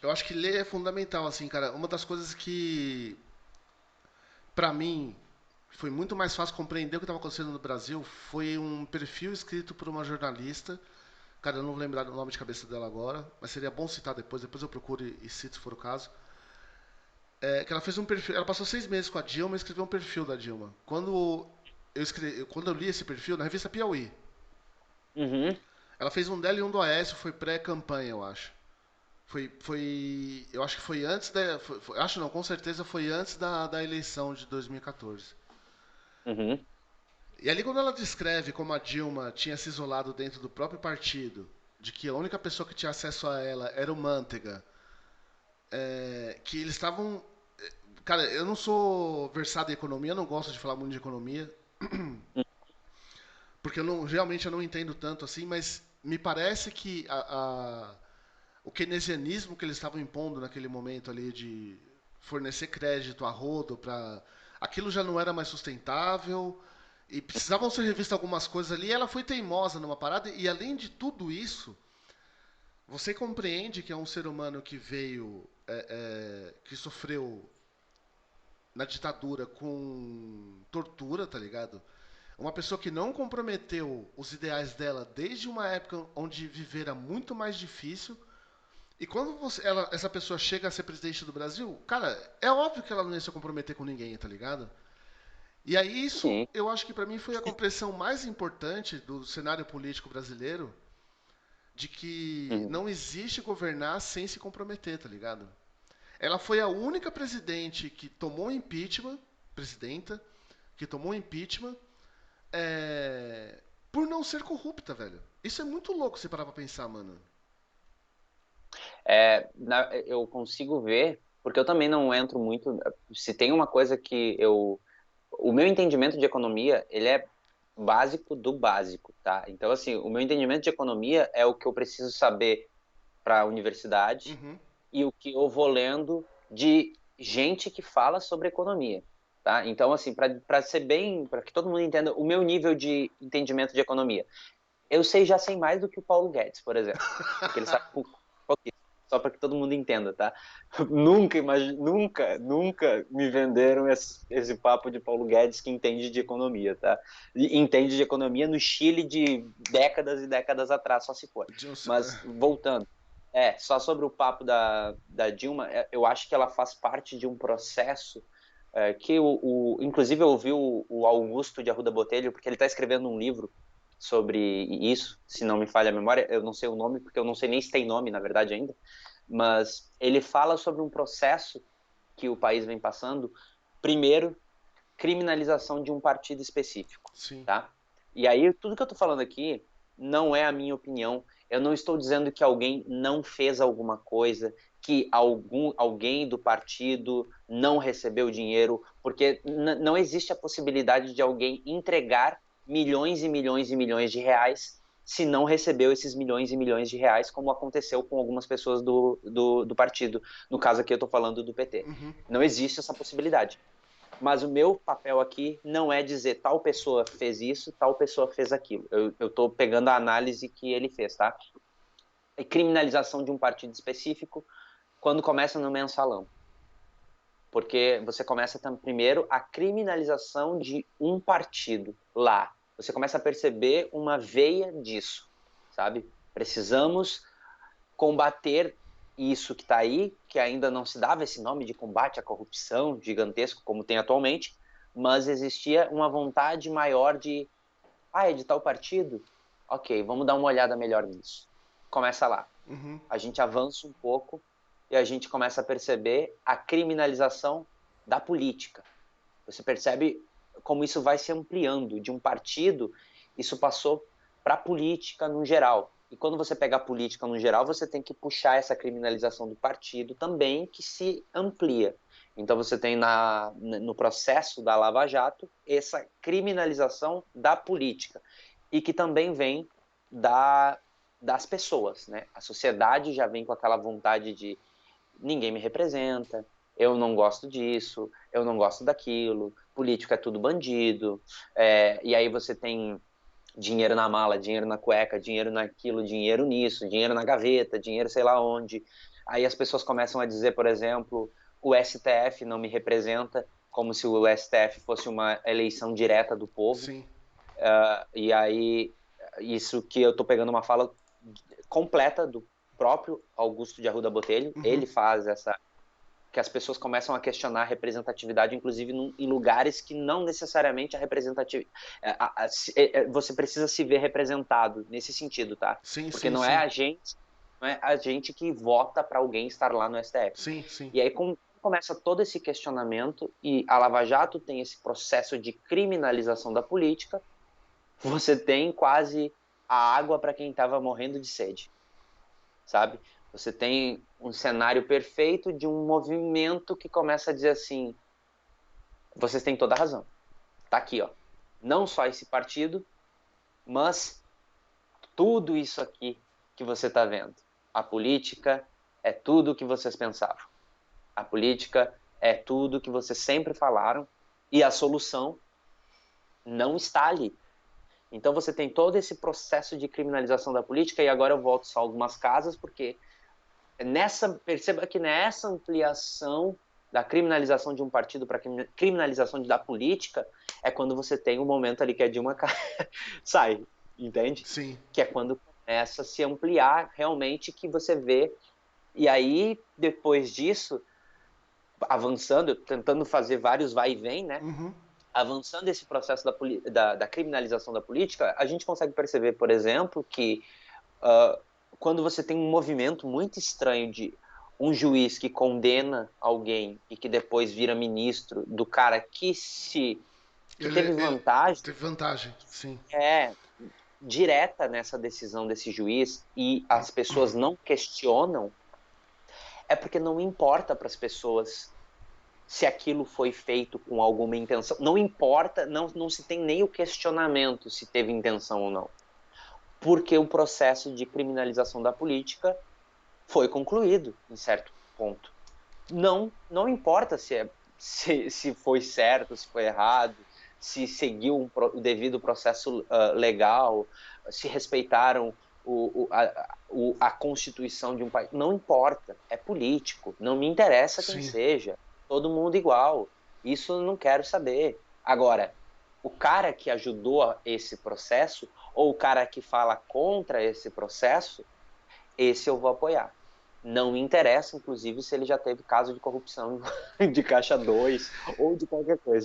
Eu acho que ler é fundamental, assim, cara. Uma das coisas que, pra mim, foi muito mais fácil compreender o que estava acontecendo no Brasil foi um perfil escrito por uma jornalista. Cara, eu não vou lembrar o nome de cabeça dela agora, mas seria bom citar depois eu procuro e cito se for o caso. Que ela fez um perfil. Ela passou 6 meses com a Dilma e escreveu um perfil da Dilma. Quando eu li esse perfil, na revista Piauí, Uhum, ela fez um dela e um do Aécio, foi pré-campanha, eu acho. Eu acho que foi antes da. Acho não, com certeza foi antes da eleição de 2014. uhum. E ali, quando ela descreve como a Dilma tinha se isolado dentro do próprio partido, de que a única pessoa que tinha acesso a ela era o Manteiga, que eles estavam. Cara, eu não sou versado em economia, eu não gosto de falar muito de economia, porque realmente eu não entendo tanto assim, mas me parece que o keynesianismo que eles estavam impondo naquele momento ali de fornecer crédito a rodo para aquilo já não era mais sustentável e precisavam ser revistas algumas coisas ali. E ela foi teimosa numa parada e além de tudo isso, você compreende que é um ser humano que veio, que sofreu na ditadura com tortura, tá ligado? Uma pessoa que não comprometeu os ideais dela desde uma época onde viver era muito mais difícil. E quando essa pessoa chega a ser presidente do Brasil, cara, é óbvio que ela não ia se comprometer com ninguém, tá ligado? E aí isso, Sim. eu acho que pra mim foi a compreensão mais importante do cenário político brasileiro, de que Uhum. não existe governar sem se comprometer, tá ligado? Ela foi a única presidente que tomou impeachment, presidenta, que tomou impeachment, por não ser corrupta, velho. Isso é muito louco você parar pra pensar, mano. Eu consigo ver, porque eu também não entro muito. Se tem uma coisa que eu. O meu entendimento de economia, ele é básico do básico, tá? Então, assim, o meu entendimento de economia é o que eu preciso saber para a universidade Uhum. e o que eu vou lendo de gente que fala sobre economia, tá? Então, assim, para ser bem, para que todo mundo entenda o meu nível de entendimento de economia, já sei mais do que o Paulo Guedes, por exemplo, porque ele sabe pouquíssimo, só para que todo mundo entenda, tá? Nunca me venderam esse papo de Paulo Guedes que entende de economia, tá? E entende de economia no Chile de décadas e décadas atrás, só se for. Mas voltando, só sobre o papo da Dilma, eu acho que ela faz parte de um processo que inclusive eu ouvi o Augusto de Arruda Botelho, porque ele está escrevendo um livro sobre isso, se não me falha a memória, eu não sei o nome, porque eu não sei nem se tem nome, na verdade, ainda, mas ele fala sobre um processo que o país vem passando, primeiro, criminalização de um partido específico, Sim. tá? E aí, tudo que eu tô falando aqui não é a minha opinião, eu não estou dizendo que alguém não fez alguma coisa, que alguém do partido não recebeu dinheiro, porque não existe a possibilidade de alguém entregar milhões e milhões e milhões de reais se não recebeu esses milhões e milhões de reais, como aconteceu com algumas pessoas do partido. No caso aqui, eu estou falando do PT. Uhum. Não existe essa possibilidade. Mas o meu papel aqui não é dizer tal pessoa fez isso, tal pessoa fez aquilo. Eu estou pegando a análise que ele fez, tá? E criminalização de um partido específico quando começa no mensalão. Porque você começa primeiro a criminalização de um partido lá. Você começa a perceber uma veia disso, sabe? Precisamos combater isso que está aí, que ainda não se dava esse nome de combate à corrupção gigantesco como tem atualmente, mas existia uma vontade maior de, é de tal partido? Ok, vamos dar uma olhada melhor nisso. Começa lá. Uhum. A gente avança um pouco e a gente começa a perceber a criminalização da política. Você percebe como isso vai se ampliando de um partido, isso passou para a política no geral. E quando você pega a política no geral, você tem que puxar essa criminalização do partido também, que se amplia. Então você tem no processo da Lava Jato essa criminalização da política e que também vem da, das pessoas, né? A sociedade já vem com aquela vontade de ninguém me representa, eu não gosto disso, eu não gosto daquilo, político é tudo bandido, e aí você tem dinheiro na mala, dinheiro na cueca, dinheiro naquilo, dinheiro nisso, dinheiro na gaveta, dinheiro sei lá onde. Aí as pessoas começam a dizer, por exemplo, o STF não me representa, como se o STF fosse uma eleição direta do povo. Sim. E aí, isso que eu estou pegando uma fala completa do próprio Augusto de Arruda Botelho, ele faz essa... que as pessoas começam a questionar a representatividade, inclusive em lugares que não necessariamente a representatividade... você precisa se ver representado nesse sentido, tá? Sim, Porque sim, não sim. é a gente que vota para alguém estar lá no STF. Sim, sim. E aí começa todo esse questionamento e a Lava Jato tem esse processo de criminalização da política, você tem quase a água para quem estava morrendo de sede, sabe? Você tem um cenário perfeito de um movimento que começa a dizer assim, vocês têm toda a razão, tá aqui, ó. Não só esse partido, mas tudo isso aqui que você está vendo. A política é tudo o que vocês pensavam. A política é tudo o que vocês sempre falaram e a solução não está ali. Então você tem todo esse processo de criminalização da política, e agora eu volto só algumas casas, porque perceba que nessa ampliação da criminalização de um partido para criminalização da política, é quando você tem um momento ali que a Dilma sai, entende? Sim. Que é quando começa a se ampliar realmente, que você vê, e aí depois disso, avançando, tentando fazer vários vai e vem, né? Avançando esse processo da criminalização da política, a gente consegue perceber, por exemplo, que quando você tem um movimento muito estranho de um juiz que condena alguém e que depois vira ministro do cara que teve vantagem, teve vantagem, sim. direta nessa decisão desse juiz, e as pessoas não questionam, é porque não importa para as pessoas se aquilo foi feito com alguma intenção. Não importa, não se tem nem o questionamento se teve intenção ou não. Porque o processo de criminalização da política foi concluído, em certo ponto. Não importa se foi certo, se foi errado, se seguiu o devido processo legal, se respeitaram a constituição de um país. Não importa, é político. Não me interessa quem Sim. seja. Todo mundo igual. Isso eu não quero saber. Agora, o cara que ajudou esse processo, ou o cara que fala contra esse processo, esse eu vou apoiar. Não me interessa, inclusive, se ele já teve caso de corrupção de Caixa 2 ou de qualquer coisa.